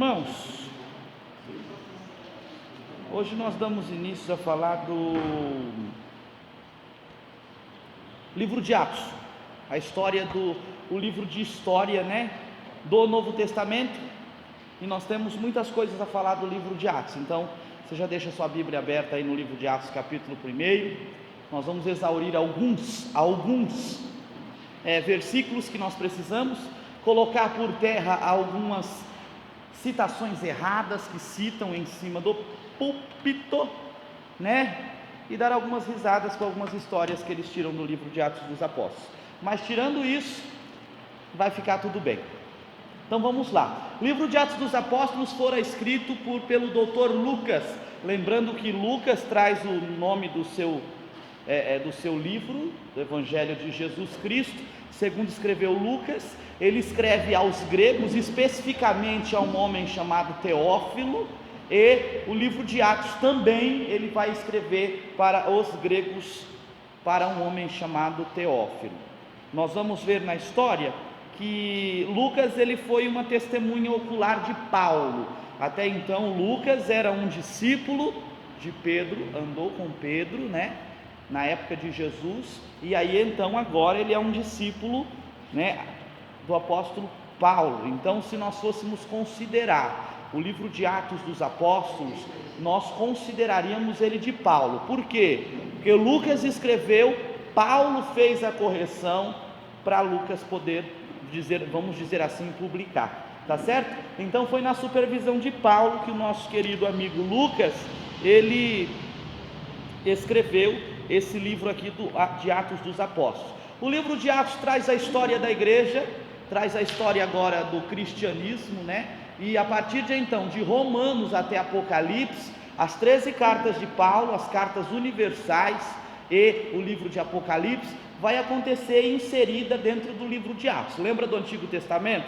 Irmãos, hoje nós damos início a falar do livro de Atos, a história o livro de história, do Novo Testamento, e nós temos muitas coisas a falar do livro de Atos. Então, você já deixa sua Bíblia aberta aí no livro de Atos, capítulo 1. Nós vamos exaurir alguns versículos que nós precisamos, colocar por terra algumas citações erradas que citam em cima do púlpito, e dar algumas risadas com algumas histórias que eles tiram do livro de Atos dos Apóstolos. Mas tirando isso, vai ficar tudo bem. Então vamos lá. O livro de Atos dos Apóstolos fora escrito pelo Dr. Lucas. Lembrando que Lucas traz o nome do seu livro, do Evangelho de Jesus Cristo, segundo escreveu Lucas. Ele escreve aos gregos, especificamente a um homem chamado Teófilo, e o livro de Atos também ele vai escrever para os gregos, para um homem chamado Teófilo. Nós vamos ver na história que Lucas ele foi uma testemunha ocular de Paulo. Até então Lucas era um discípulo de Pedro, andou com Pedro, na época de Jesus, e aí então agora ele é um discípulo, do apóstolo Paulo. Então, se nós fôssemos considerar o livro de Atos dos Apóstolos, nós consideraríamos ele de Paulo. Por quê? Porque Lucas escreveu, Paulo fez a correção para Lucas poder dizer, vamos dizer assim, publicar, tá certo? Então foi na supervisão de Paulo que o nosso querido amigo Lucas, ele escreveu esse livro aqui de Atos dos Apóstolos. O livro de Atos traz a história da igreja, traz a história agora do cristianismo, e a partir de então, de Romanos até Apocalipse, as 13 cartas de Paulo, as cartas universais e o livro de Apocalipse, vai acontecer inserida dentro do livro de Atos. Lembra do Antigo Testamento?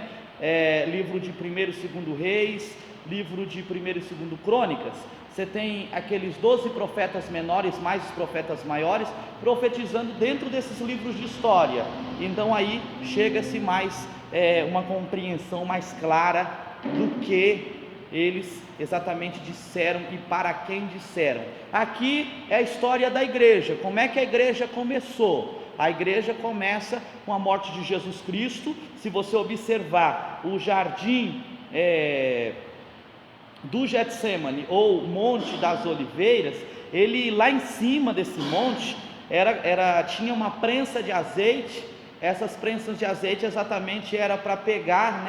Livro de 1 e 2 Reis, livro de 1 e 2 Crônicas. Você tem aqueles 12 profetas menores, mais os profetas maiores, profetizando dentro desses livros de história. Então aí chega-se mais uma compreensão mais clara do que eles exatamente disseram e para quem disseram. Aqui é a história da igreja. Como é que a igreja começou? A igreja começa com a morte de Jesus Cristo. Se você observar o jardim do Getsemane, ou Monte das Oliveiras, ele lá em cima desse monte tinha uma prensa de azeite. Essas prensas de azeite exatamente era para pegar,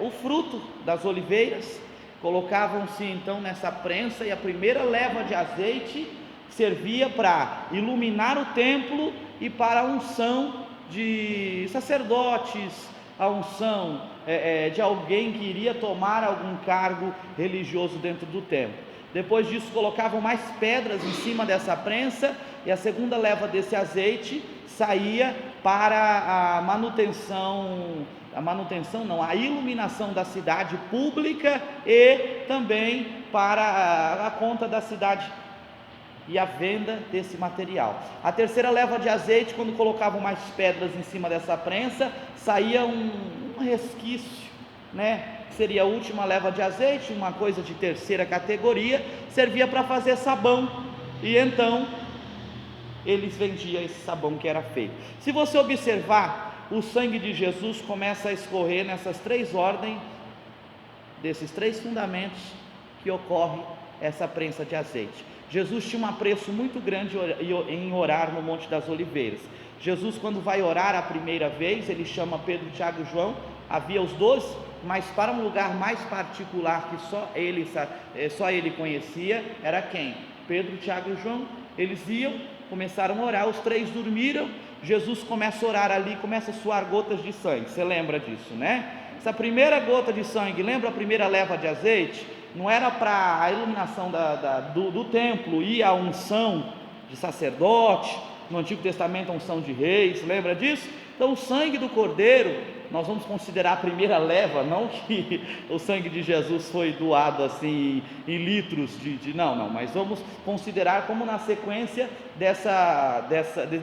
o fruto das oliveiras. Colocavam-se então nessa prensa, e a primeira leva de azeite servia para iluminar o templo e para a unção de sacerdotes, a unção de alguém que iria tomar algum cargo religioso dentro do templo. Depois disso colocavam mais pedras em cima dessa prensa, e a segunda leva desse azeite saía para a iluminação da cidade pública, e também para a conta da cidade e a venda desse material. A terceira leva de azeite, quando colocavam mais pedras em cima dessa prensa, saía um resquício, que seria a última leva de azeite, uma coisa de terceira categoria, servia para fazer sabão, e então eles vendiam esse sabão que era feito. Se você observar, o sangue de Jesus começa a escorrer nessas 3 ordens, desses 3 fundamentos que ocorre essa prensa de azeite. Jesus tinha um apreço muito grande em orar no Monte das Oliveiras. Jesus, quando vai orar a primeira vez, ele chama Pedro, Tiago e João. Havia os 12, mas para um lugar mais particular que só ele conhecia, era quem? Pedro, Tiago e João. Eles iam, começaram a orar, os 3 dormiram. Jesus começa a orar ali, começa a suar gotas de sangue. Você lembra disso, Essa primeira gota de sangue, lembra a primeira leva de azeite? Não era para a iluminação do templo e a unção de sacerdote. No Antigo Testamento a unção de reis, lembra disso? Então o sangue do cordeiro nós vamos considerar a primeira leva, não que o sangue de Jesus foi doado assim em litros não, mas vamos considerar como na sequência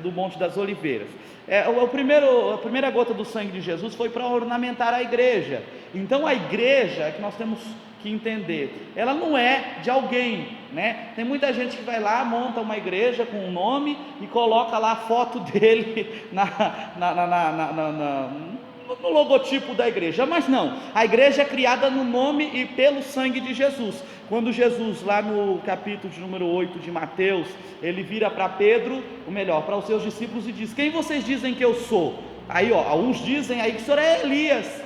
do Monte das Oliveiras. A primeira gota do sangue de Jesus foi para ornamentar a igreja. Então a igreja, é que nós temos que entender, ela não é de alguém, né? Tem muita gente que vai lá, monta uma igreja com um nome e coloca lá a foto dele no logotipo da igreja, mas não, a igreja é criada no nome e pelo sangue de Jesus. Quando Jesus, lá no capítulo de número 8 de Mateus, ele vira para Pedro, ou melhor, para os seus discípulos e diz: quem vocês dizem que eu sou? Aí uns dizem aí que o senhor é Elias,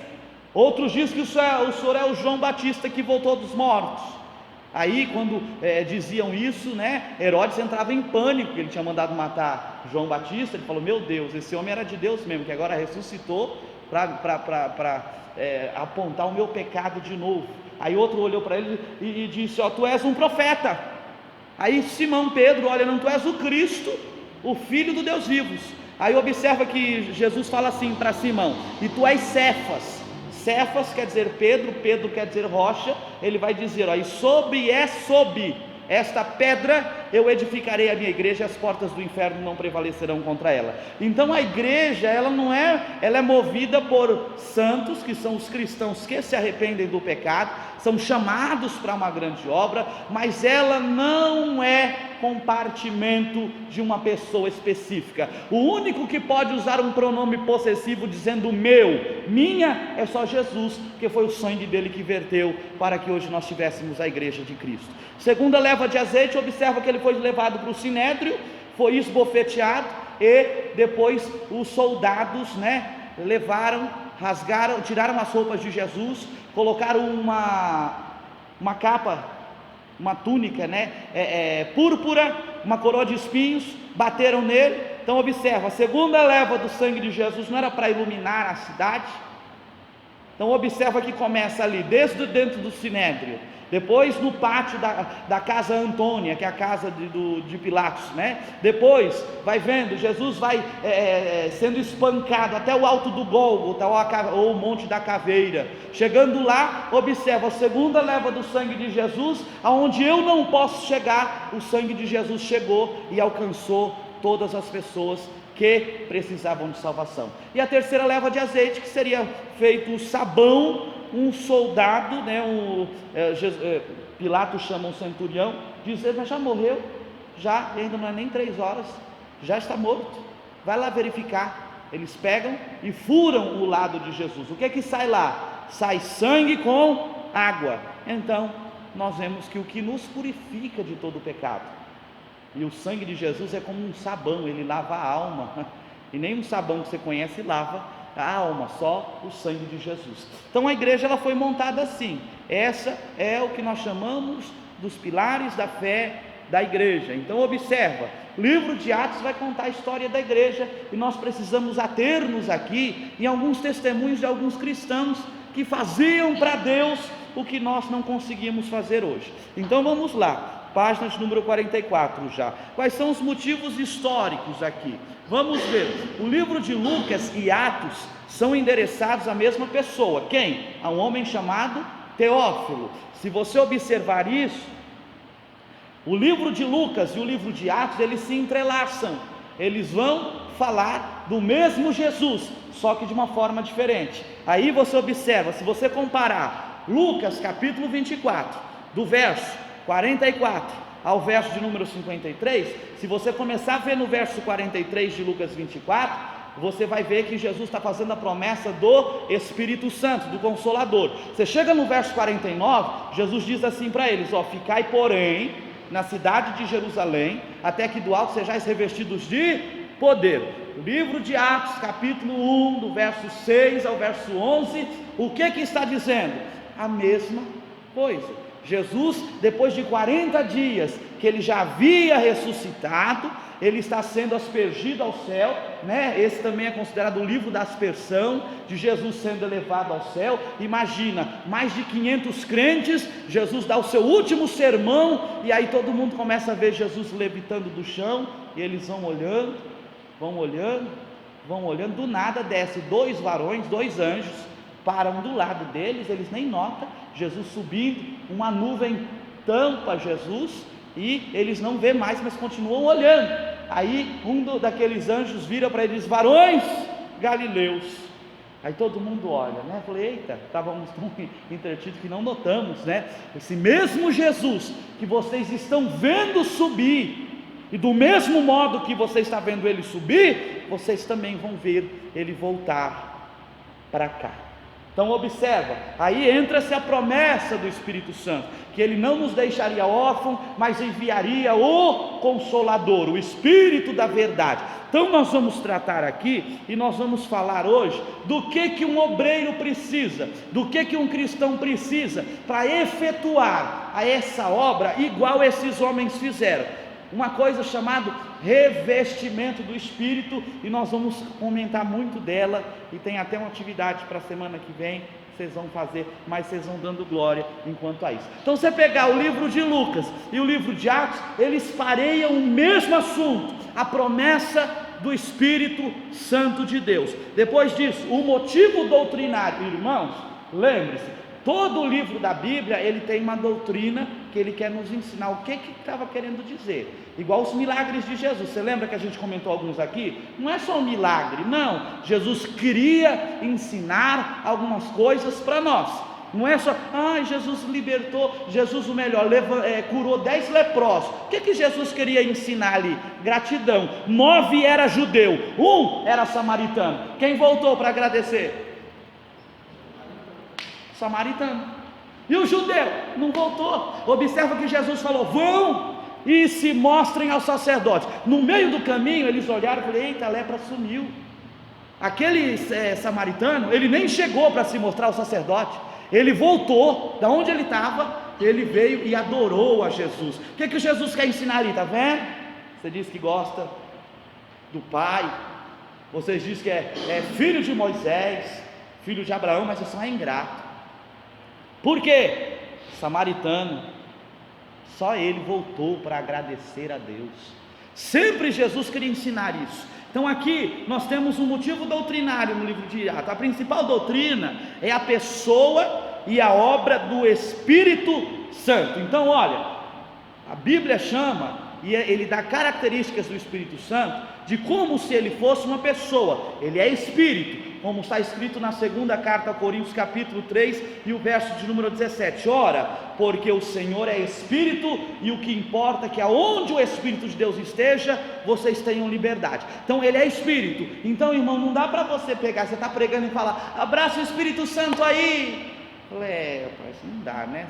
outros dizem que o senhor é o João Batista que voltou dos mortos. Aí quando diziam isso, né, Herodes entrava em pânico, ele tinha mandado matar João Batista. Ele falou: meu Deus, esse homem era de Deus mesmo, que agora ressuscitou para apontar o meu pecado de novo. Aí outro olhou para ele e disse: tu és um profeta. Aí Simão Pedro: olha, não, tu és o Cristo, o Filho do Deus vivos. Aí observa que Jesus fala assim para Simão: e tu és Cefas. Cefas quer dizer Pedro, Pedro quer dizer rocha. Ele vai dizer: e sobre esta pedra eu edificarei a minha igreja, e as portas do inferno não prevalecerão contra ela. Então a igreja, ela é movida por santos, que são os cristãos que se arrependem do pecado, são chamados para uma grande obra, mas ela não é compartimento de uma pessoa específica. O único que pode usar um pronome possessivo dizendo meu, minha, é só Jesus, porque foi o sangue dele que verteu para que hoje nós tivéssemos a igreja de Cristo. Segunda leva de azeite, observa que ele foi levado para o sinédrio, foi esbofeteado, e depois os soldados, rasgaram, tiraram as roupas de Jesus, colocaram uma capa, uma túnica, púrpura, uma coroa de espinhos, bateram nele. Então observa, a segunda leva do sangue de Jesus não era para iluminar a cidade. Então observa que começa ali, desde dentro do sinédrio, depois no pátio da casa Antônia, que é a casa de Pilatos, depois vai vendo, Jesus vai sendo espancado até o alto do Gólgota, ou o Monte da Caveira. Chegando lá, observa a segunda leva do sangue de Jesus, aonde eu não posso chegar, o sangue de Jesus chegou e alcançou todas as pessoas que precisavam de salvação. E a terceira leva de azeite, que seria feito o sabão. Um soldado, Pilatos chama um centurião, diz: mas já morreu, já, ainda não é nem 3 horas, já está morto, vai lá verificar. Eles pegam e furam o lado de Jesus. O que é que sai lá? Sai sangue com água. Então nós vemos que o que nos purifica de todo o pecado, e o sangue de Jesus é como um sabão, ele lava a alma, e nem um sabão que você conhece lava a alma, só o sangue de Jesus. Então a igreja, ela foi montada assim. Essa é o que nós chamamos dos pilares da fé da igreja. Então observa, o livro de Atos vai contar a história da igreja, e nós precisamos ater-nos aqui em alguns testemunhos de alguns cristãos que faziam para Deus o que nós não conseguimos fazer hoje. Então vamos lá, página de número 44 já. Quais são os motivos históricos aqui? Vamos ver, o livro de Lucas e Atos são endereçados à mesma pessoa. Quem? A um homem chamado Teófilo. Se você observar isso, o livro de Lucas e o livro de Atos, eles se entrelaçam, eles vão falar do mesmo Jesus, só que de uma forma diferente. Aí você observa, se você comparar Lucas capítulo 24, do verso 44 ao verso de número 53, se você começar a ver no verso 43 de Lucas 24, você vai ver que Jesus está fazendo a promessa do Espírito Santo, do Consolador. Você chega no verso 49, Jesus diz assim para eles: ficai porém na cidade de Jerusalém, até que do alto sejais revestidos de poder. O livro de Atos capítulo 1, do verso 6 ao verso 11, o que está dizendo? A mesma coisa. Jesus, depois de 40 dias que ele já havia ressuscitado, ele está sendo aspergido ao céu, esse também é considerado o livro da aspersão, de Jesus sendo elevado ao céu. Imagina, mais de 500 crentes, Jesus dá o seu último sermão, e aí todo mundo começa a ver Jesus levitando do chão, e eles vão olhando, vão olhando, do nada desce 2 varões, 2 anjos, param do lado deles, eles nem notam Jesus subindo, uma nuvem tampa Jesus, e eles não vê mais, mas continuam olhando. Aí daqueles anjos vira para eles: varões galileus. Aí todo mundo olha, né? Falei: eita, estávamos tão entretidos que não notamos, né? Esse mesmo Jesus que vocês estão vendo subir, e do mesmo modo que você está vendo ele subir, vocês também vão ver ele voltar para cá. Então observa, aí entra-se a promessa do Espírito Santo, que ele não nos deixaria órfãos, mas enviaria o Consolador, o Espírito da verdade. Então nós vamos tratar aqui, e nós vamos falar hoje, do que um obreiro precisa, do que um cristão precisa, para efetuar essa obra, igual esses homens fizeram, uma coisa chamada revestimento do Espírito, e nós vamos comentar muito dela, e tem até uma atividade para a semana que vem, vocês vão fazer, mas vocês vão dando glória enquanto a isso. Então você pegar o livro de Lucas e o livro de Atos, eles pareiam o mesmo assunto, a promessa do Espírito Santo de Deus. Depois disso, o motivo doutrinário, irmãos, lembre-se, todo o livro da Bíblia, ele tem uma doutrina que ele quer nos ensinar o que estava querendo dizer, igual os milagres de Jesus. Você lembra que a gente comentou alguns aqui? Não é só um milagre, não, Jesus queria ensinar algumas coisas para nós, não é só, Jesus libertou, Jesus o melhor, curou 10 leprosos. O que Jesus queria ensinar ali? Gratidão. 9 era judeu, 1 era samaritano. Quem voltou para agradecer? Samaritano. E o judeu não voltou. Observa que Jesus falou: vão e se mostrem aos sacerdotes. No meio do caminho eles olharam e falaram: eita, a lepra sumiu. Aquele samaritano, ele nem chegou para se mostrar ao sacerdote, ele voltou da onde ele estava, ele veio e adorou a Jesus. O que Jesus quer ensinar ali? Está vendo? Você diz que gosta do Pai, vocês dizem que é filho de Moisés, filho de Abraão, mas você só é ingrato. Por quê? Samaritano, só ele voltou para agradecer a Deus. Sempre Jesus queria ensinar isso. Então aqui nós temos um motivo doutrinário no livro de Atos. A principal doutrina é a pessoa e a obra do Espírito Santo. Então olha, a Bíblia chama, e ele dá características do Espírito Santo, de como se ele fosse uma pessoa. Ele é Espírito, como está escrito na segunda carta a Coríntios capítulo 3 e o verso de número 17, ora, porque o Senhor é Espírito, e o que importa é que aonde o Espírito de Deus esteja, vocês tenham liberdade. Então ele é Espírito. Então, irmão, não dá para você pegar, você está pregando e falar: abraça o Espírito Santo aí. Rapaz, não dá, né?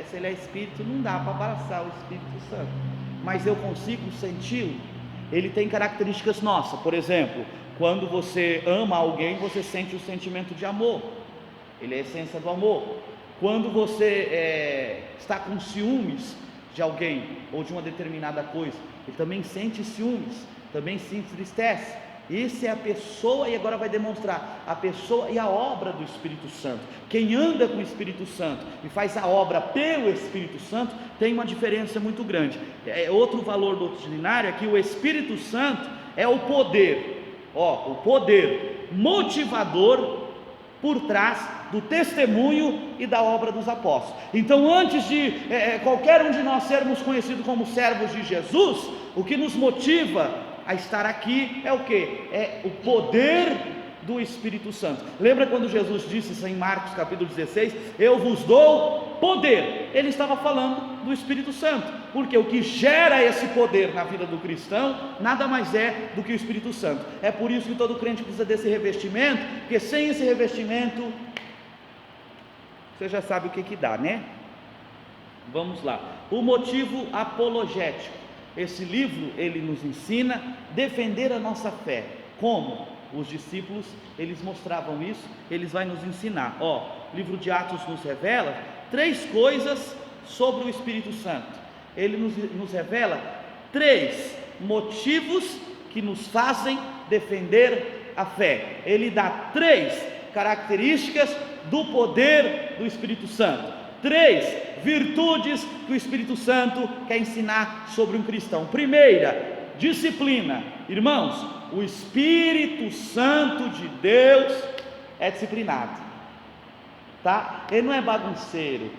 Se ele é Espírito, não dá para abraçar o Espírito Santo, mas eu consigo senti-lo. Ele tem características nossas. Por exemplo, quando você ama alguém, você sente o sentimento de amor, ele é a essência do amor. Quando você está com ciúmes de alguém, ou de uma determinada coisa, ele também sente ciúmes, também se entristece. Essa é a pessoa, e agora vai demonstrar a pessoa e a obra do Espírito Santo. Quem anda com o Espírito Santo e faz a obra pelo Espírito Santo, tem uma diferença muito grande. Outro valor doutrinário é que o Espírito Santo é o poder, o poder motivador por trás do testemunho e da obra dos apóstolos. Então, antes de qualquer um de nós sermos conhecidos como servos de Jesus, o que nos motiva a estar aqui é o que? É o poder do Espírito Santo. Lembra quando Jesus disse isso em Marcos capítulo 16? Eu vos dou poder. Ele estava falando do Espírito Santo, porque o que gera esse poder na vida do cristão nada mais é do que o Espírito Santo. É por isso que todo crente precisa desse revestimento, porque sem esse revestimento você já sabe o que dá, né? Vamos lá. O motivo apologético. Esse livro, ele nos ensina a defender a nossa fé. Como? Os discípulos, eles mostravam isso, eles vão nos ensinar. O livro de Atos nos revela 3 coisas sobre o Espírito Santo. Ele nos revela 3 motivos que nos fazem defender a fé. Ele dá 3 características do poder do Espírito Santo. 3 virtudes que o Espírito Santo quer ensinar sobre um cristão. Primeira, disciplina. Irmãos, o Espírito Santo de Deus é disciplinado, tá? Ele não é bagunceiro,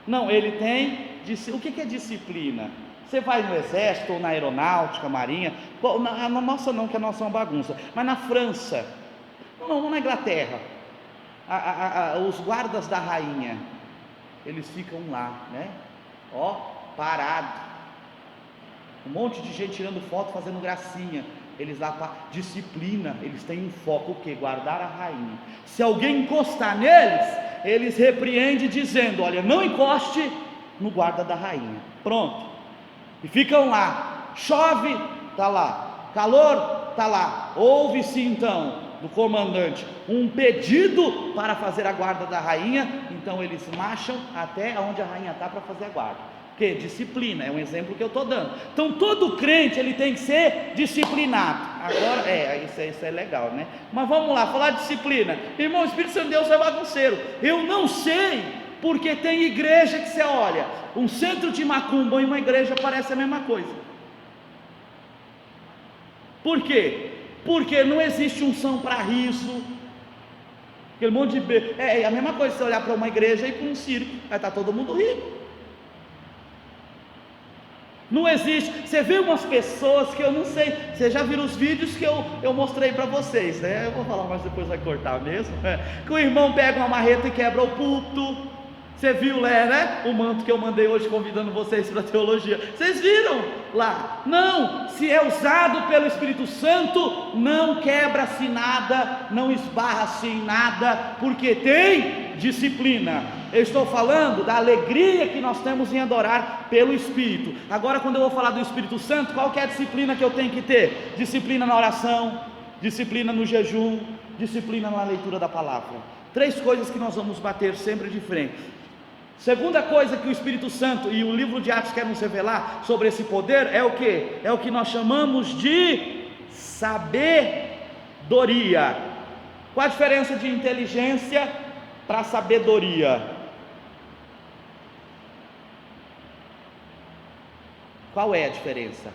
não, ele tem, o que é disciplina? Você vai no exército ou na aeronáutica, marinha, na nossa não, que a nossa é uma bagunça, mas na França, não na Inglaterra, os guardas da rainha, eles ficam lá, né? Ó, parado, um monte de gente tirando foto, fazendo gracinha, eles lá, disciplina, eles têm um foco, o que? Guardar a rainha. Se alguém encostar neles, eles repreendem dizendo, olha, não encoste no guarda da rainha, pronto, e ficam lá, chove, está lá, calor, está lá, ouve-se então do comandante um pedido para fazer a guarda da rainha, então eles marcham até onde a rainha está para fazer a guarda. Que disciplina, é um exemplo que eu estou dando. Então todo crente ele tem que ser disciplinado. Agora, isso é legal, né? Mas vamos lá, falar de disciplina. Irmão, o Espírito Santo de Deus é bagunceiro. Eu não sei, porque tem igreja que você olha, um centro de macumba e uma igreja parece a mesma coisa. Por quê? Porque não existe unção para riso, aquele monte de... É a mesma coisa você olhar para uma igreja e para um circo, vai estar todo mundo rindo. Não existe, você vê umas pessoas que eu não sei, vocês já viram os vídeos que eu mostrei para vocês, né? Eu vou falar, mas depois vai cortar mesmo, que o irmão pega uma marreta e quebra o púlpito. Você viu lá, né? O manto que eu mandei hoje convidando vocês para a teologia, vocês viram lá? Não, se é usado pelo Espírito Santo, não quebra-se nada, não esbarra-se em nada, porque tem disciplina. Eu estou falando da alegria que nós temos em adorar pelo Espírito. Agora, quando eu vou falar do Espírito Santo, qual que é a disciplina que eu tenho que ter? Disciplina na oração, disciplina no jejum, disciplina na leitura da palavra. 3 coisas que nós vamos bater sempre de frente. Segunda coisa que o Espírito Santo e o livro de Atos quer nos revelar sobre esse poder é o que? É o que nós chamamos de sabedoria. Qual a diferença de inteligência para sabedoria? Qual é a diferença?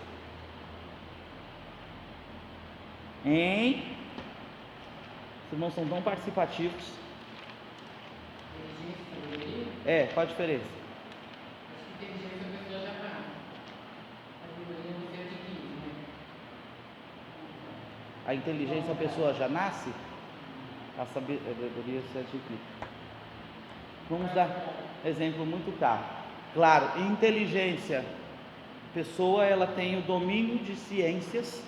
Hein? Os irmãos são tão participativos. Qual a diferença? A inteligência a pessoa já nasce? A sabedoria se adquire. Vamos dar exemplo muito claro. Inteligência, a pessoa ela tem o domínio de ciências.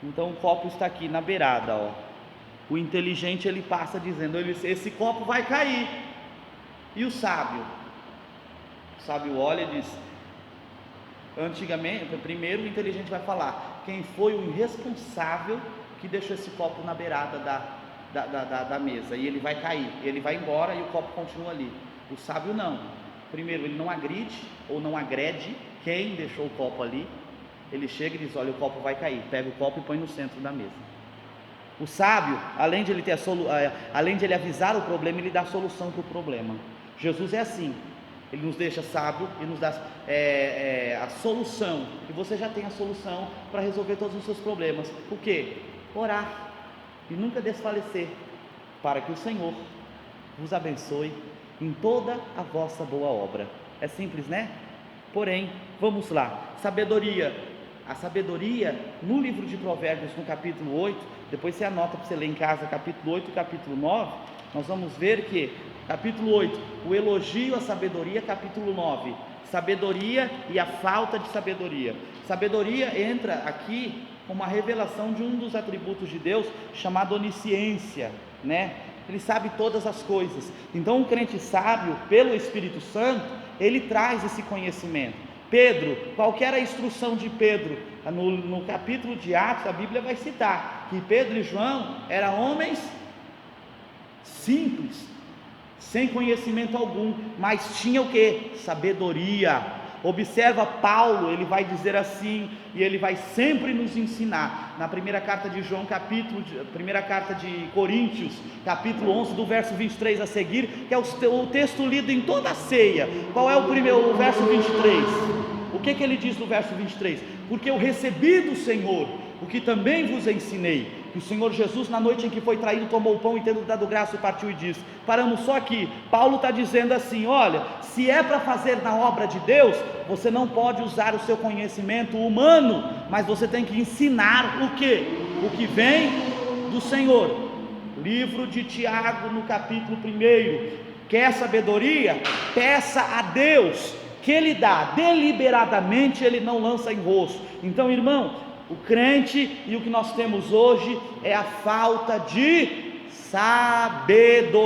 Então o copo está aqui na beirada, ó. O inteligente ele passa dizendo, esse copo vai cair. E o sábio olha e diz, primeiro o inteligente vai falar, quem foi o irresponsável que deixou esse copo na beirada da mesa, e ele vai cair, ele vai embora e o copo continua ali. O sábio não, primeiro ele não agride ou não agrede quem deixou o copo ali, ele chega e diz, olha, o copo vai cair, pega o copo e põe no centro da mesa. O sábio, além de ele avisar o problema, ele dá a solução para o problema. Jesus é assim, ele nos deixa sábio e nos dá a solução, e você já tem a solução para resolver todos os seus problemas. O que? Orar e nunca desfalecer, para que o Senhor vos abençoe em toda a vossa boa obra. É simples, né? Porém, vamos lá, sabedoria. A sabedoria, no livro de Provérbios, no capítulo 8, depois você anota para você ler em casa, capítulo 8 e capítulo 9, nós vamos ver que, capítulo 8, o elogio à sabedoria, capítulo 9, sabedoria e a falta de sabedoria. Sabedoria entra aqui como a revelação de um dos atributos de Deus, chamado onisciência, né? Ele sabe todas as coisas. Então, um crente sábio, pelo Espírito Santo, ele traz esse conhecimento. Pedro, qual que era a instrução de Pedro? No capítulo de Atos, a Bíblia vai citar que Pedro e João eram homens simples, sem conhecimento algum, mas tinha o que? Sabedoria. Observa Paulo, ele vai dizer assim, e ele vai sempre nos ensinar, na primeira carta de João, primeira carta de Coríntios, capítulo 11, do verso 23 a seguir, que é o texto lido em toda a ceia. Qual é o verso 23? O que ele diz no verso 23? Porque eu recebi do Senhor o que também vos ensinei, que o Senhor Jesus, na noite em que foi traído, tomou o pão e, tendo dado graça, partiu e disse. Paramos só aqui. Paulo está dizendo assim: olha, se é para fazer na obra de Deus, você não pode usar o seu conhecimento humano, mas você tem que ensinar o quê? O que vem do Senhor. Livro de Tiago, no capítulo 1: quer sabedoria? Peça a Deus, que Ele dá, deliberadamente Ele não lança em rosto. Então, irmão, o crente e o que nós temos hoje é a falta de sabedoria,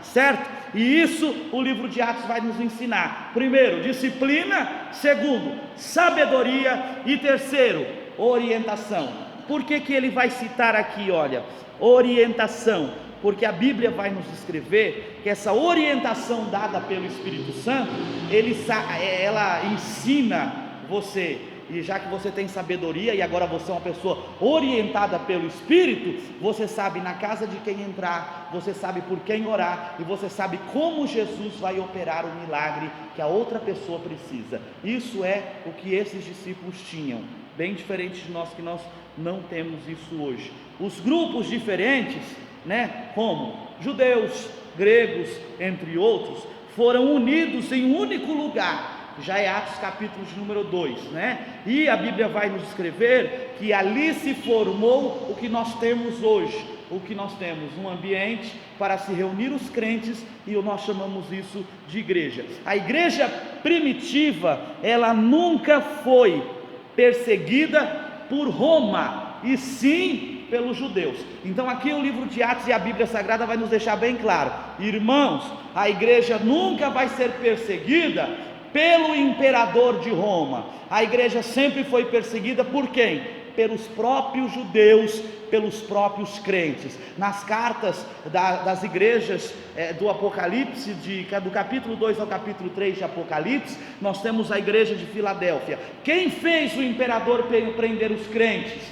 certo? E isso o livro de Atos vai nos ensinar. Primeiro, disciplina. Segundo, sabedoria. E terceiro, orientação. Por que ele vai citar aqui, olha, orientação? Porque a Bíblia vai nos descrever que essa orientação dada pelo Espírito Santo, ela ensina você. E já que você tem sabedoria e agora você é uma pessoa orientada pelo Espírito, você sabe na casa de quem entrar, você sabe por quem orar, e você sabe como Jesus vai operar o milagre que a outra pessoa precisa. Isso é o que esses discípulos tinham, bem diferente de nós, que nós não temos isso hoje. Os grupos diferentes, como judeus, gregos, entre outros, foram unidos em um único lugar. Já é Atos capítulo de número 2, e a Bíblia vai nos escrever que ali se formou o que nós temos hoje. O que nós temos? Um ambiente para se reunir os crentes, e nós chamamos isso de igreja. A igreja primitiva, ela nunca foi perseguida por Roma, e sim pelos judeus. Então aqui o livro de Atos e a Bíblia Sagrada vai nos deixar bem claro: irmãos, a igreja nunca vai ser perseguida pelo imperador de Roma. A igreja sempre foi perseguida por quem? Pelos próprios judeus, pelos próprios crentes. Nas cartas das igrejas do Apocalipse, do capítulo 2 ao capítulo 3 de Apocalipse, nós temos a igreja de Filadélfia. Quem fez o imperador prender os crentes?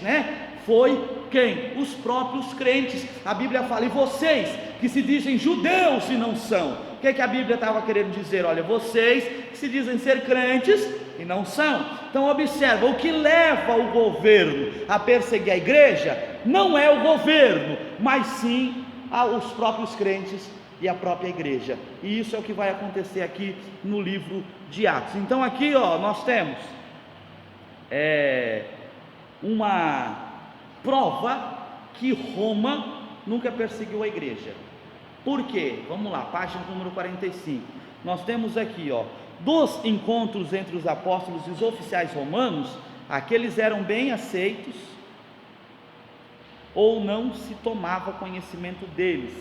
Foi quem? Os próprios crentes. A Bíblia fala: e vocês que se dizem judeus e não são. O que a Bíblia estava querendo dizer? Olha, vocês que se dizem ser crentes e não são. Então observa, o que leva o governo a perseguir a igreja não é o governo, mas sim os próprios crentes e a própria igreja. E isso é o que vai acontecer aqui no livro de Atos. Então aqui nós temos uma prova que Roma nunca perseguiu a igreja. Por quê? Vamos lá, página número 45. Nós temos aqui, dos encontros entre os apóstolos e os oficiais romanos, aqueles eram bem aceitos, ou não se tomava conhecimento deles,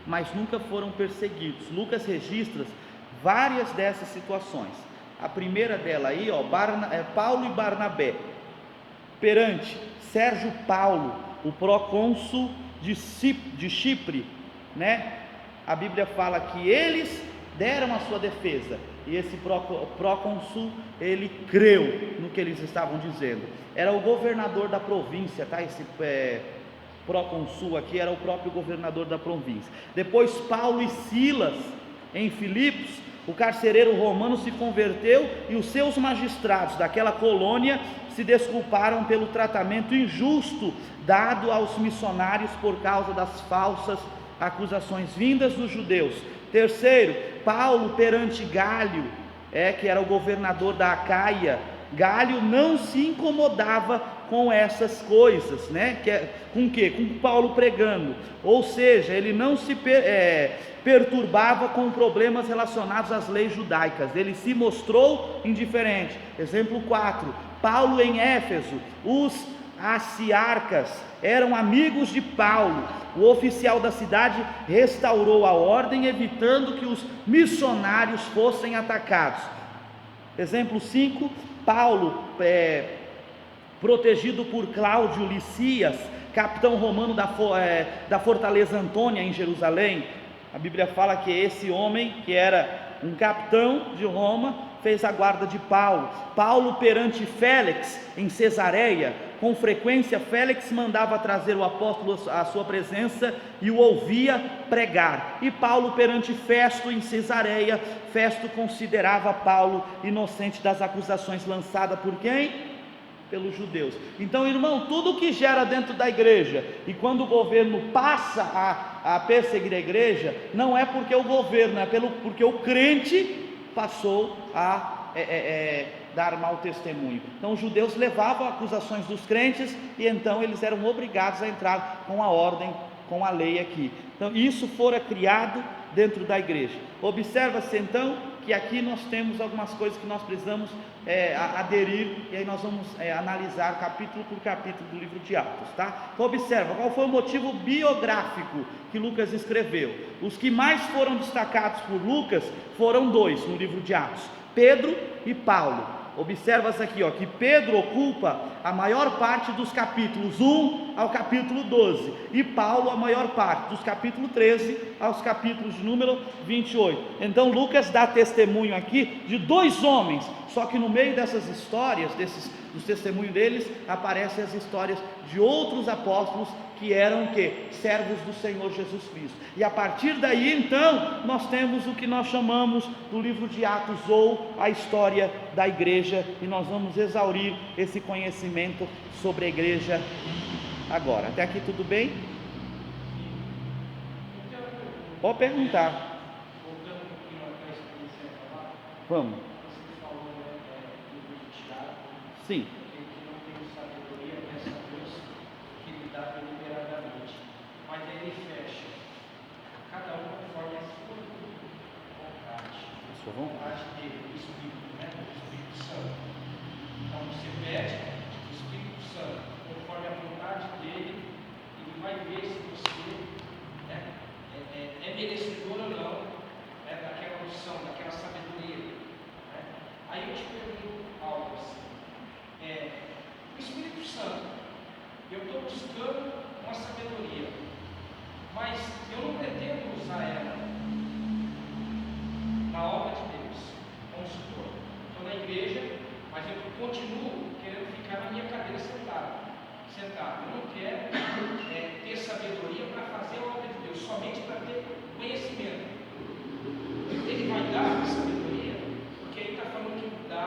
mas nunca foram perseguidos. Lucas registra várias dessas situações. A primeira dela aí, Paulo e Barnabé, perante Sérgio Paulo, o procônsul de Chipre, a Bíblia fala que eles deram a sua defesa, e esse procônsul, ele creu no que eles estavam dizendo. Era o governador da província, esse procônsul aqui era o próprio governador da província. Depois Paulo e Silas, em Filipos, o carcereiro romano se converteu, e os seus magistrados daquela colônia se desculparam pelo tratamento injusto dado aos missionários por causa das falsas acusações vindas dos judeus. Terceiro, Paulo perante Gálio, que era o governador da Acaia. Gálio não se incomodava com essas coisas, com Paulo pregando, ou seja, ele não se perturbava com problemas relacionados às leis judaicas, ele se mostrou indiferente. Exemplo 4, Paulo em Éfeso, os aciarcas eram amigos de Paulo. O oficial da cidade restaurou a ordem, evitando que os missionários fossem atacados. Exemplo 5, Paulo, protegido por Cláudio Licias, capitão romano da fortaleza Antônia em Jerusalém. A Bíblia fala que esse homem, que era um capitão de Roma, fez a guarda de Paulo. Paulo perante Félix em Cesareia, com frequência Félix mandava trazer o apóstolo à sua presença e o ouvia pregar. E Paulo perante Festo em Cesareia, Festo considerava Paulo inocente das acusações lançadas por quem? Pelos judeus. Então, irmão, tudo que gera dentro da igreja, e quando o governo passa a perseguir a igreja, não é porque o governo, é porque o crente passou a dar mau testemunho. Então os judeus levavam acusações dos crentes, e então eles eram obrigados a entrar com a ordem, com a lei aqui. Então isso fora criado dentro da igreja. Observa-se então que aqui nós temos algumas coisas que nós precisamos aderir, e aí nós vamos analisar capítulo por capítulo do livro de Atos, tá? Então observa, qual foi o motivo biográfico que Lucas escreveu? Os que mais foram destacados por Lucas foram dois no livro de Atos: Pedro e Paulo. Observa-se aqui, que Pedro ocupa a maior parte dos capítulos 1 ao capítulo 12, e Paulo a maior parte, dos capítulos 13 aos capítulos de número 28. Então Lucas dá testemunho aqui de dois homens, só que no meio dessas histórias, dos testemunhos deles, aparecem as histórias de outros apóstolos que eram servos do Senhor Jesus Cristo. E a partir daí então nós temos o que nós chamamos do livro de Atos, ou a história da igreja, e nós vamos exaurir esse conhecimento sobre a igreja agora. Até aqui tudo bem? Pode perguntar. Vamos. Sim. Vontade dele, do Espírito, do Espírito Santo. Então você pede o Espírito Santo, conforme a vontade dele, ele vai ver se você é merecedor ou não daquela unção, daquela sabedoria. Aí eu te pergunto algo assim: o Espírito Santo, eu estou buscando uma sabedoria, mas eu não pretendo usar ela na obra de Deus. Vamos supor, estou na igreja, mas eu continuo querendo ficar na minha cadeira sentado. Eu não quero ter sabedoria para fazer a obra de Deus, somente para ter conhecimento. Ele vai dar a sabedoria, porque ele está falando que dá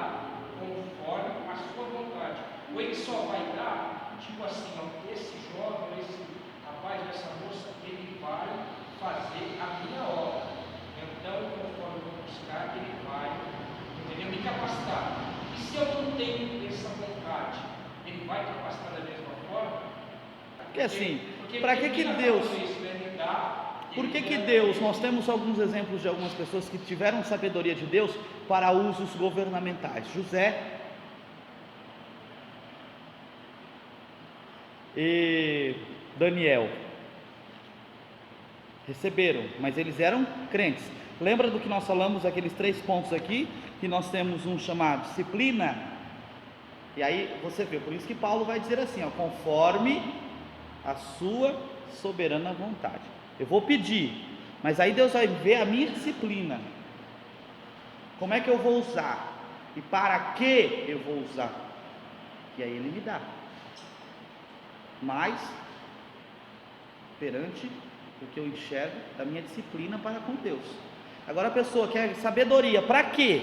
conforme a sua vontade. Ou ele só vai dar, tipo assim, esse jovem, esse rapaz, essa moça, ele vai fazer a minha obra. Então, conforme eu vou buscar, ele vai, entendeu? Me capacitar. E se eu não tenho essa vontade, ele vai capacitar da mesma forma? Porque assim, para que Deus... Por que Deus, nós temos alguns exemplos de algumas pessoas que tiveram sabedoria de Deus para usos governamentais. José e Daniel receberam, mas eles eram crentes. Lembra do que nós falamos, aqueles 3 pontos aqui, que nós temos um chamado disciplina, e aí você vê, por isso que Paulo vai dizer assim, conforme a sua soberana vontade. Eu vou pedir, mas aí Deus vai ver a minha disciplina, como é que eu vou usar, e para que eu vou usar, e aí Ele me dá, mas perante o que eu enxergo da minha disciplina para com Deus. Agora a pessoa quer sabedoria, para quê?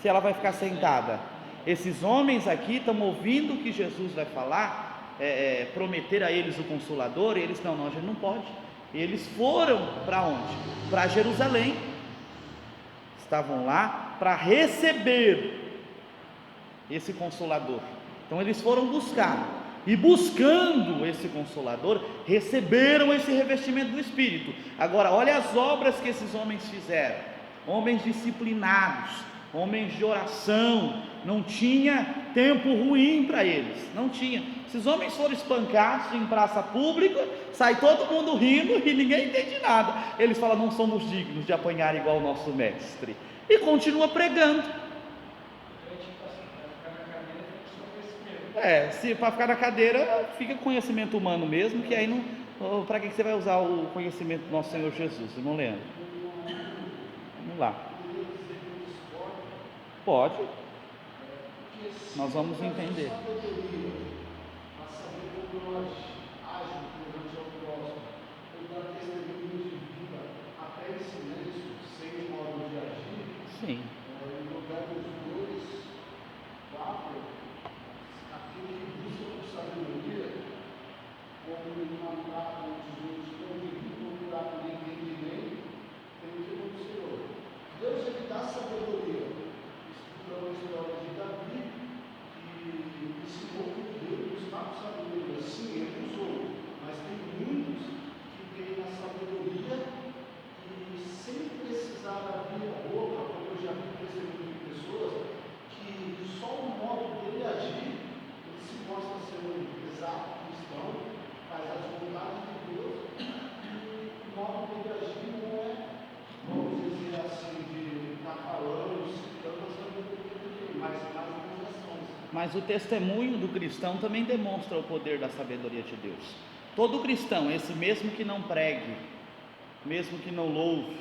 Se ela vai ficar sentada. Esses homens aqui estão ouvindo o que Jesus vai falar, prometer a eles o Consolador, e eles, não, a gente não pode. Eles foram para onde? Para Jerusalém. Estavam lá para receber esse Consolador. Então eles foram buscar, e buscando esse Consolador, receberam esse revestimento do Espírito. Agora olha as obras que esses homens fizeram, homens disciplinados, homens de oração, não tinha tempo ruim para eles, não tinha. Esses homens foram espancados em praça pública, sai todo mundo rindo e ninguém entende nada. Eles falam, não somos dignos de apanhar igual o nosso mestre, e continua pregando. Se para ficar na cadeira, fica conhecimento humano mesmo, que aí não, para que você vai usar o conhecimento do nosso Senhor Jesus, irmão Leandro? Vamos lá. Pode, Porque se nós vamos nós entender. temos sabedoria para saber como nós agimos perante ao próximo, ou dar testemunho de vida até em silêncio, sem modo de agir, Sim, em Provérbios 2, 4, aquele que busca por sabedoria, como uma prata, um tesouro escondido, procurar por entendimento, tem o temor do Senhor. Deus ele dá sabedoria. Estudando a história de Davi, que ensinou que Deus buscar por sabedoria. Sim, ele usou, mas tem muitos que têm a sabedoria e sem precisar abrir a boca, como eu já vi testemunho de pessoas, que só o modo dele agir, ele se mostra ser um exato cristão, faz as vontades de Deus, e o modo dele agir não é, vamos dizer assim, de estar falando, citando a sabedoria dele, mas nas ações. mas o testemunho do cristão também demonstra o poder da sabedoria de Deus. Todo cristão, esse mesmo que não pregue, mesmo que não louve,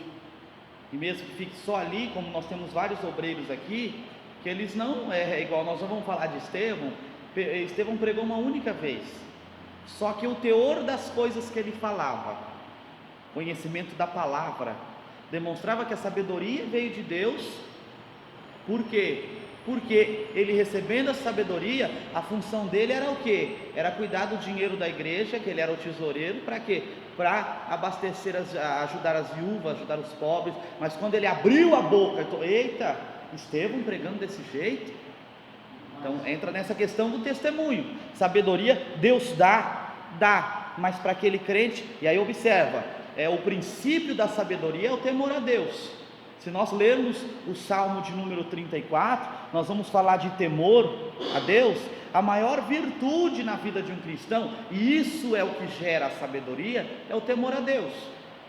e mesmo que fique só ali, como nós temos vários obreiros aqui, que eles não, é igual nós vamos falar de Estevão. Estevão pregou uma única vez, só que o teor das coisas que ele falava, conhecimento da palavra, demonstrava que a sabedoria veio de Deus. Por quê? Porque ele, recebendo a sabedoria, a função dele era o quê? Era cuidar do dinheiro da igreja, que ele era o tesoureiro. Para quê? Para abastecer, ajudar as viúvas, ajudar os pobres. Mas quando ele abriu a boca, eita, Estevão pregando desse jeito. Então entra nessa questão do testemunho. Sabedoria Deus dá, mas para aquele crente, e aí observa, o princípio da sabedoria é o temor a Deus. Se nós lermos o Salmo de número 34, nós vamos falar de temor a Deus. A maior virtude na vida de um cristão, e isso é o que gera a sabedoria, é o temor a Deus.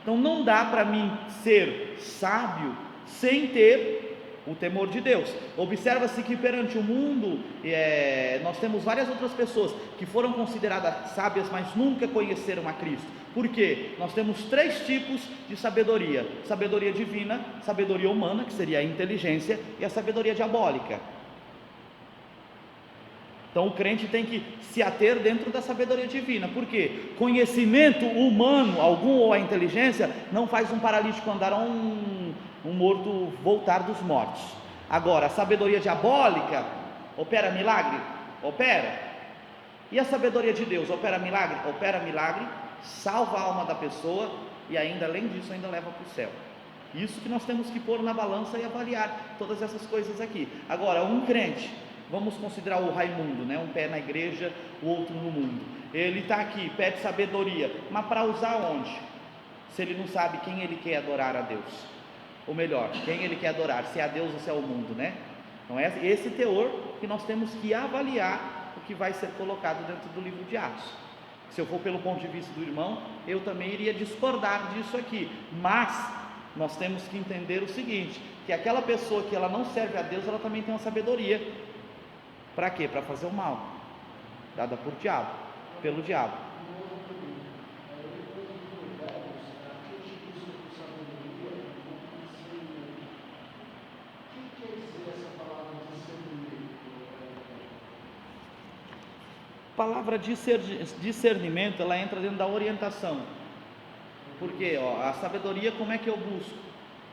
Então não dá para mim ser sábio sem ter o temor de Deus. Observa-se que perante o mundo, nós temos várias outras pessoas que foram consideradas sábias, mas nunca conheceram a Cristo. Por quê? Nós temos 3 tipos de sabedoria: sabedoria divina, sabedoria humana, que seria a inteligência, e a sabedoria diabólica. Então o crente tem que se ater dentro da sabedoria divina. Por quê? Conhecimento humano algum, ou a inteligência, não faz um paralítico andar ou um morto voltar dos mortos. Agora, a sabedoria diabólica opera milagre? Opera. E a sabedoria de Deus opera milagre? Opera milagre, salva a alma da pessoa e ainda, além disso, ainda leva para o céu. Isso que nós temos que pôr na balança e avaliar todas essas coisas aqui. Agora, um crente, vamos considerar o Raimundo, né? Um pé na igreja, o outro no mundo. Ele está aqui, pede sabedoria, mas para usar onde? Se ele não sabe quem ele quer adorar a Deus, ou melhor, quem ele quer adorar, se é a Deus ou se é o mundo, né? Então é esse teor que nós temos que avaliar o que vai ser colocado dentro do livro de Atos. Se eu for pelo ponto de vista do irmão, eu também iria discordar disso aqui, mas nós temos que entender o seguinte, que aquela pessoa que ela não serve a Deus, ela também tem uma sabedoria. Para quê? Para fazer o mal, dada por diabo, pelo diabo. A palavra discernimento, ela entra dentro da orientação. Porque a sabedoria, como é que eu busco?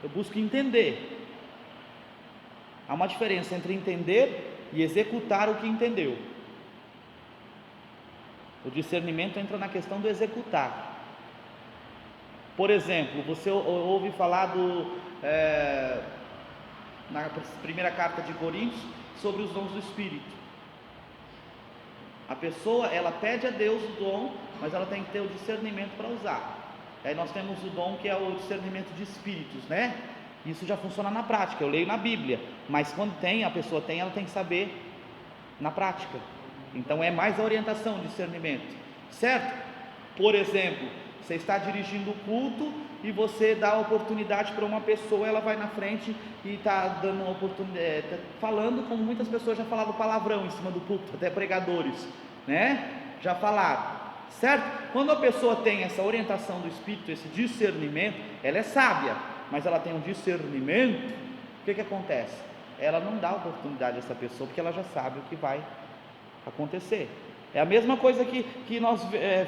Eu busco entender. Há uma diferença entre entender e executar o que entendeu. O discernimento entra na questão do executar. Por exemplo, você ouve falar na primeira carta de Coríntios sobre os dons do Espírito. A pessoa, ela pede a Deus o dom, mas ela tem que ter o discernimento para usar. Aí nós temos o dom que é o discernimento de espíritos, né? Isso já funciona na prática, eu leio na Bíblia, mas quando a pessoa tem, ela tem que saber na prática. Então é mais a orientação, discernimento, certo? Por exemplo, você está dirigindo o culto e você dá a oportunidade para uma pessoa, ela vai na frente e está dando uma oportunidade, falando como muitas pessoas já falaram palavrão em cima do púlpito, até pregadores, né? Já falaram, certo? Quando a pessoa tem essa orientação do Espírito, esse discernimento, ela é sábia, mas ela tem um discernimento, o que acontece? ela não dá oportunidade a essa pessoa, porque ela já sabe o que vai acontecer. É a mesma coisa que nós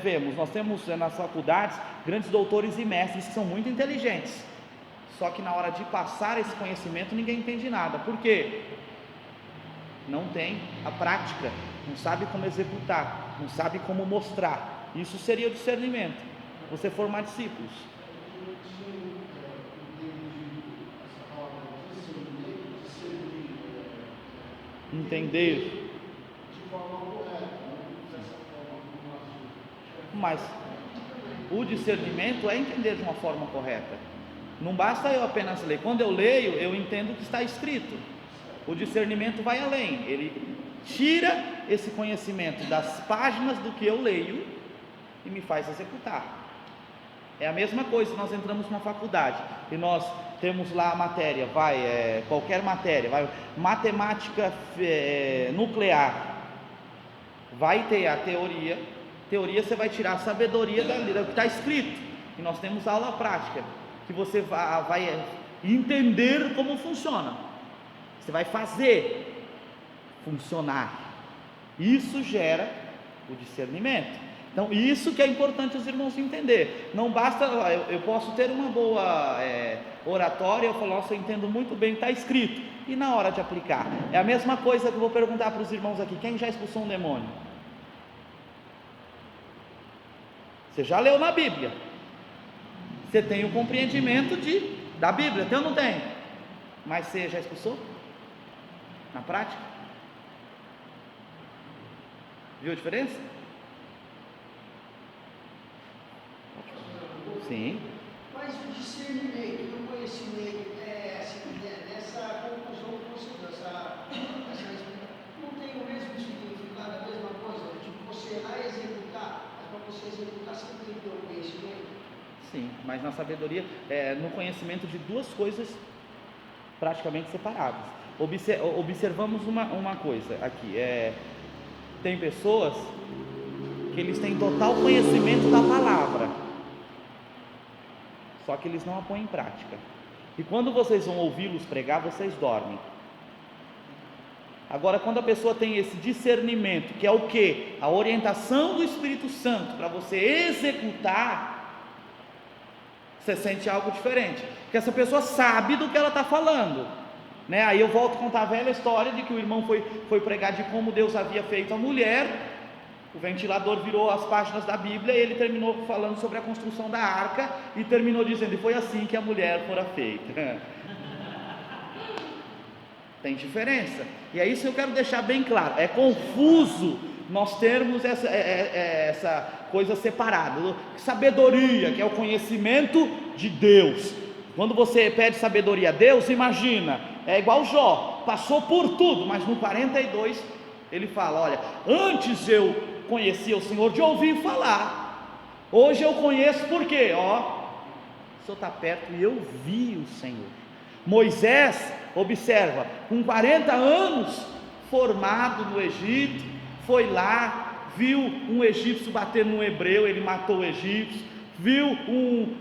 vemos. Nós temos nas faculdades grandes doutores e mestres que são muito inteligentes, só que na hora de passar esse conhecimento ninguém entende nada. Por quê? Não tem a prática, não sabe como executar, não sabe como mostrar. Isso seria o discernimento, você formar discípulos. Entender. Mas o discernimento é entender de uma forma correta. Não basta eu apenas ler. Quando eu leio, eu entendo o que está escrito. O discernimento vai além. Ele tira esse conhecimento das páginas do que eu leio e me faz executar. É a mesma coisa, nós entramos numa faculdade e nós temos lá a matéria, qualquer matéria, matemática nuclear, vai ter a teoria você vai tirar a sabedoria do que está escrito, e nós temos a aula prática, que você vai entender como funciona, você vai fazer funcionar, isso gera o discernimento. Então isso que é importante os irmãos entender. Não basta, eu posso ter uma boa oratória, eu falo, nossa, eu entendo muito bem o que está escrito, e na hora de aplicar, é a mesma coisa que eu vou perguntar para os irmãos aqui: quem já expulsou um demônio? Você já leu na Bíblia, você tem o compreendimento da Bíblia, tem ou não tem? Mas você já expulsou? Na prática? Viu a diferença? Sim. Mas o discernimento e o conhecimento, nessa conclusão que você deu, não tem o mesmo significado, a mesma coisa? Tipo, você ir lá e executar, mas para você executar você tem que ter o conhecimento? Sim, mas na sabedoria, no conhecimento de duas coisas praticamente separadas. Observamos uma coisa aqui, tem pessoas que eles têm total conhecimento da palavra, só que eles não a põem em prática, e quando vocês vão ouvi-los pregar, vocês dormem. Agora, quando a pessoa tem esse discernimento, que é o que? A orientação do Espírito Santo para você executar, você sente algo diferente, porque essa pessoa sabe do que ela está falando, né? Aí eu volto a contar a velha história de que o irmão foi pregar de como Deus havia feito a mulher. O ventilador virou as páginas da Bíblia e ele terminou falando sobre a construção da arca e terminou dizendo: e foi assim que a mulher fora feita. Tem diferença, e é isso que eu quero deixar bem claro. É confuso nós termos essa coisa separada. Sabedoria, que é o conhecimento de Deus. Quando você pede sabedoria a Deus, imagina, é igual Jó, passou por tudo, mas no 42 ele fala: olha, antes eu conhecia o Senhor de ouvir falar, hoje eu conheço porque, o Senhor está perto e eu vi o Senhor. Moisés, observa, com 40 anos, formado no Egito, foi lá, viu um egípcio bater num hebreu, ele matou o egípcio, viu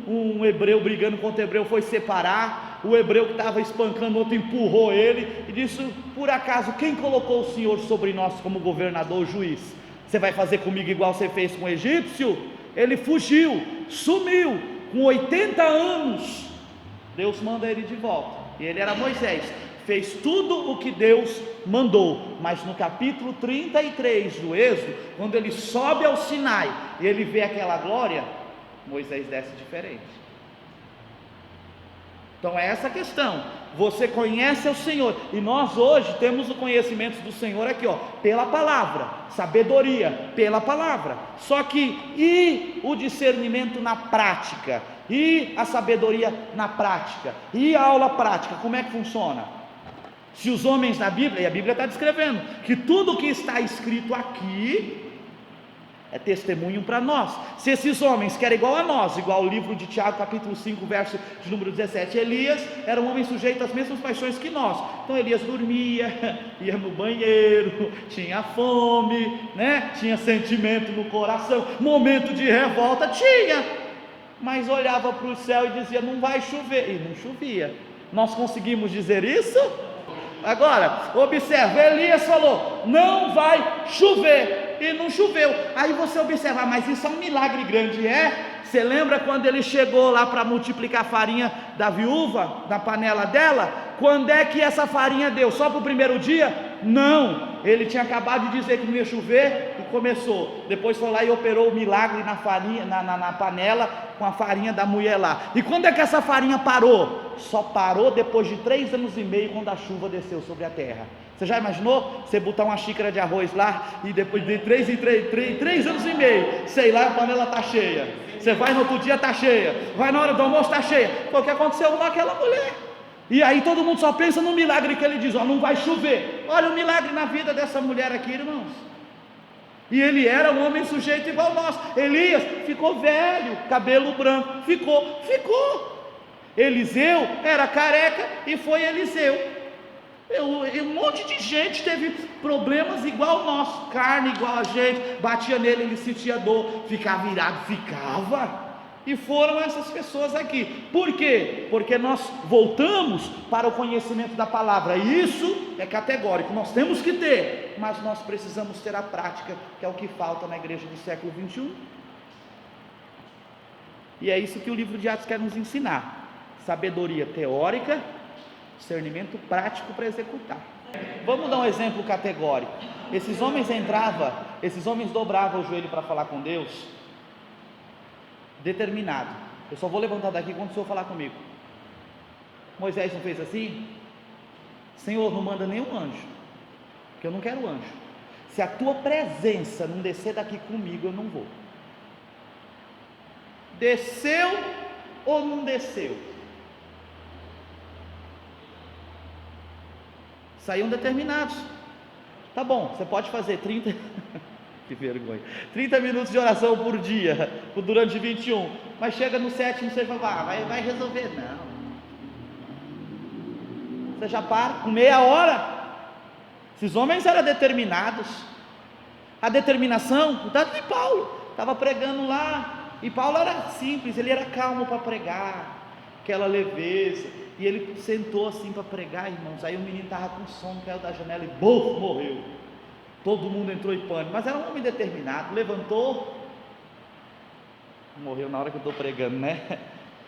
um hebreu brigando contra o hebreu, foi separar, o hebreu que estava espancando o outro empurrou ele, e disse: por acaso, quem colocou o Senhor sobre nós como governador, juiz? Você vai fazer comigo igual você fez com o egípcio? Ele fugiu, sumiu, com 80 anos, Deus manda ele de volta, e ele era Moisés, fez tudo o que Deus mandou, mas no capítulo 33 do Êxodo, quando ele sobe ao Sinai, e ele vê aquela glória, Moisés desce diferente. Então é essa a questão, você conhece o Senhor, e nós hoje temos o conhecimento do Senhor aqui, pela palavra, sabedoria pela palavra, só que e o discernimento na prática, e a sabedoria na prática, e a aula prática, como é que funciona? Se os homens na Bíblia, e a Bíblia está descrevendo, que tudo que está escrito aqui é testemunho para nós. Se esses homens que eram igual a nós, igual ao livro de Tiago capítulo 5 verso de número 17, Elias era um homem sujeito às mesmas paixões que nós. Então Elias dormia, ia no banheiro, tinha fome, né? Tinha sentimento no coração, momento de revolta tinha, mas olhava para o céu e dizia: não vai chover, e não chovia. Nós conseguimos dizer isso? Agora, observa, Elias falou, não vai chover, e não choveu. Aí você observa, mas isso é um milagre grande, Você lembra quando ele chegou lá para multiplicar a farinha da viúva, da panela dela? Quando é que essa farinha deu? Só para o primeiro dia? Não, ele tinha acabado de dizer que não ia chover e começou. Depois foi lá e operou o milagre na farinha, na panela, com a farinha da mulher lá. E quando é que essa farinha parou? Só parou depois de 3 anos e meio, quando a chuva desceu sobre a terra. Você já imaginou? Você botar uma xícara de arroz lá e depois de 3 anos e meio, sei lá, a panela está cheia. Você vai no outro dia, está cheia. Vai na hora do almoço, está cheia. Foi o que aconteceu lá com aquela mulher. E aí todo mundo só pensa no milagre que ele diz, não vai chover. Olha o milagre na vida dessa mulher aqui, irmãos. E ele era um homem sujeito igual nós. Elias ficou velho, cabelo branco, ficou. Eliseu era careca e foi Eliseu. Um monte de gente teve problemas igual nós, carne igual a gente, batia nele, ele sentia dor, ficava virado, e foram essas pessoas aqui. Por quê? Porque nós voltamos para o conhecimento da palavra, e isso é categórico, nós temos que ter, mas nós precisamos ter a prática, que é o que falta na igreja do século 21, e é isso que o livro de Atos quer nos ensinar: sabedoria teórica, discernimento prático para executar. Vamos dar um exemplo categórico. Esses homens dobravam o joelho para falar com Deus, determinado. Eu só vou levantar daqui quando o Senhor falar comigo. Moisés não fez assim? Senhor, não manda nenhum anjo, porque eu não quero anjo. Se a tua presença não descer daqui comigo, eu não vou. Desceu ou não desceu? Saíam determinados. Tá bom, você pode fazer 30 que vergonha, 30 minutos de oração por dia, durante 21, mas chega no 7º, você fala, vai resolver. Não, você já para com meia hora. Esses homens eram determinados. A determinação, o dado de Paulo, estava pregando lá, e Paulo era simples, ele era calmo para pregar, aquela leveza, e ele sentou assim para pregar, irmãos. Aí o menino estava com sono, caiu da janela e morreu. Todo mundo entrou em pânico, mas era um homem determinado, levantou, morreu na hora que eu estou pregando, né?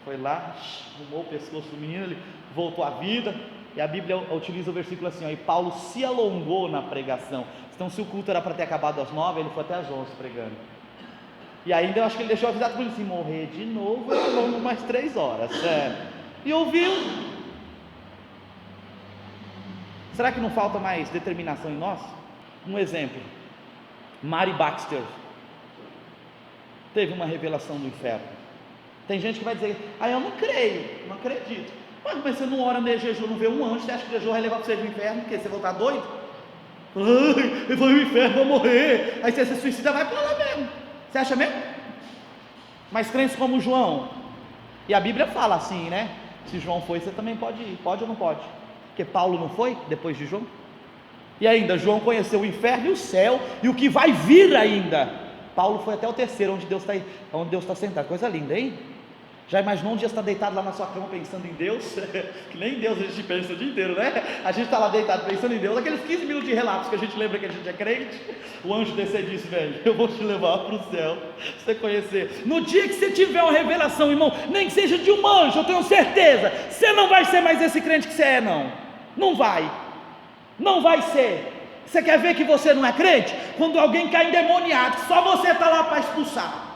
Foi lá, arrumou o pescoço do menino, ele voltou à vida. E a Bíblia utiliza o versículo assim, e Paulo se alongou na pregação. Então, se o culto era para ter acabado às 9, ele foi até às 11 pregando. E ainda eu acho que ele deixou avisado para ele assim: morrer de novo, eu vou mais 3 horas. E ouviu. Será que não falta mais determinação em nós? Um exemplo: Mary Baxter teve uma revelação do inferno. Tem gente que vai dizer: eu não creio, não acredito. Mas você não ora no jejum, não vê um anjo, você acha que o jejum vai levar você para o inferno? Porque você vai estar doido? Eu vou no inferno, vou morrer. Aí você se suicida, vai para lá mesmo. Você acha mesmo? Mas crentes como João, e a Bíblia fala assim, né? Se João foi, você também pode ir. Pode ou não pode? Porque Paulo não foi depois de João? E ainda, João conheceu o inferno e o céu, e o que vai vir ainda. Paulo foi até o 3º, onde Deus está sentado. Coisa linda, hein? Já imaginou um dia você estar deitado lá na sua cama pensando em Deus? Que nem em Deus a gente pensa o dia inteiro, né? A gente está lá deitado pensando em Deus. Aqueles 15 minutos de relapso que a gente lembra que a gente é crente. O anjo descer e disse: velho, eu vou te levar para o céu, pra você conhecer. No dia que você tiver uma revelação, irmão, nem que seja de um anjo, eu tenho certeza, você não vai ser mais esse crente que você é, não. Não vai ser. Você quer ver que você não é crente? Quando alguém cai endemoniado, só você está lá para expulsar.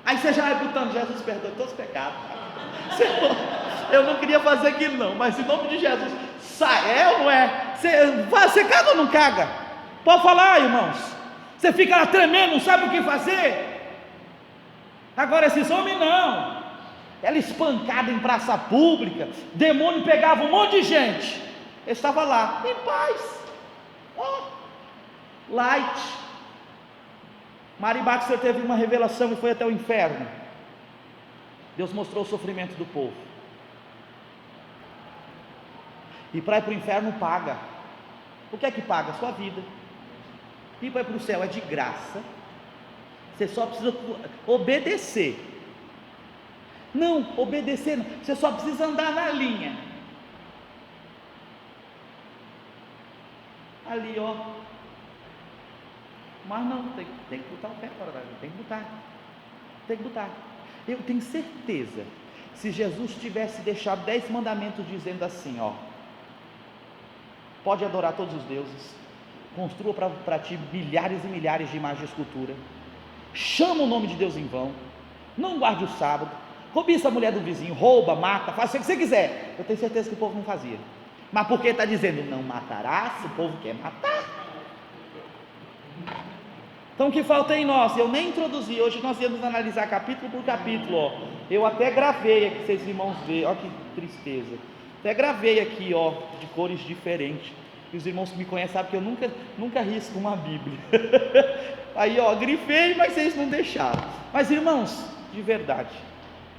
Aí você já vai botando: Jesus, perdoe todos os pecados. Eu não queria fazer aquilo não, mas em nome de Jesus, sai, ou não é? Você caga ou não caga? Pode falar, irmãos. Você fica lá tremendo, não sabe o que fazer. Agora esses homens não. Ela espancada em praça pública, demônio pegava um monte de gente. Ele estava lá, em paz. Light. Mary Baxter teve uma revelação e foi até o inferno. Deus mostrou o sofrimento do povo. E para ir para o inferno paga. O que é que paga? A sua vida. E para ir para o céu é de graça. Você só precisa obedecer. Não, obedecer não. Você só precisa andar na linha. ali, ó. Mas não, tem que botar o pé fora da água, tem que botar. Eu tenho certeza, se Jesus tivesse deixado 10 mandamentos dizendo assim, ó, pode adorar todos os deuses, construa para ti milhares e milhares de imagens de escultura, chama o nome de Deus em vão, não guarde o sábado, cobiça a mulher do vizinho, rouba, mata, faz o que você quiser. Eu tenho certeza que o povo não fazia. Mas porque está dizendo não matarás, o povo quer matar. Então o que falta em nós? Eu nem introduzi, hoje nós íamos analisar capítulo por capítulo, ó. Eu até gravei aqui, vocês irmãos verem, ó que tristeza. Até gravei aqui, ó, de cores diferentes. E os irmãos que me conhecem sabem que eu nunca risco uma Bíblia. Aí, ó, grifei, mas vocês não deixaram. Mas irmãos, de verdade,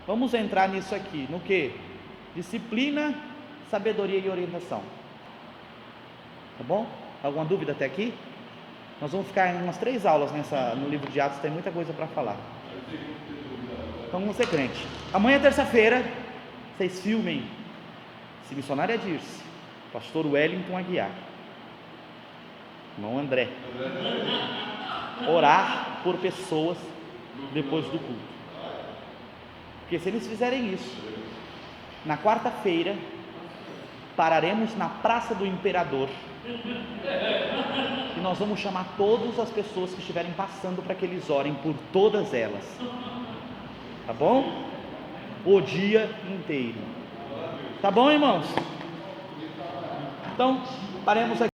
vamos entrar nisso aqui, no que? Disciplina, sabedoria e orientação. Tá bom? Alguma dúvida até aqui? Nós vamos ficar em umas 3 aulas no livro de Atos, tem muita coisa para falar. Então vamos ser crente. Amanhã, terça-feira, vocês filmem esse missionário Dirce, pastor Wellington Aguiar, irmão André, orar por pessoas depois do culto. Porque se eles fizerem isso, na quarta-feira pararemos na Praça do Imperador e nós vamos chamar todas as pessoas que estiverem passando para que eles orem por todas elas, tá bom? O dia inteiro, tá bom, irmãos? Então paremos aqui.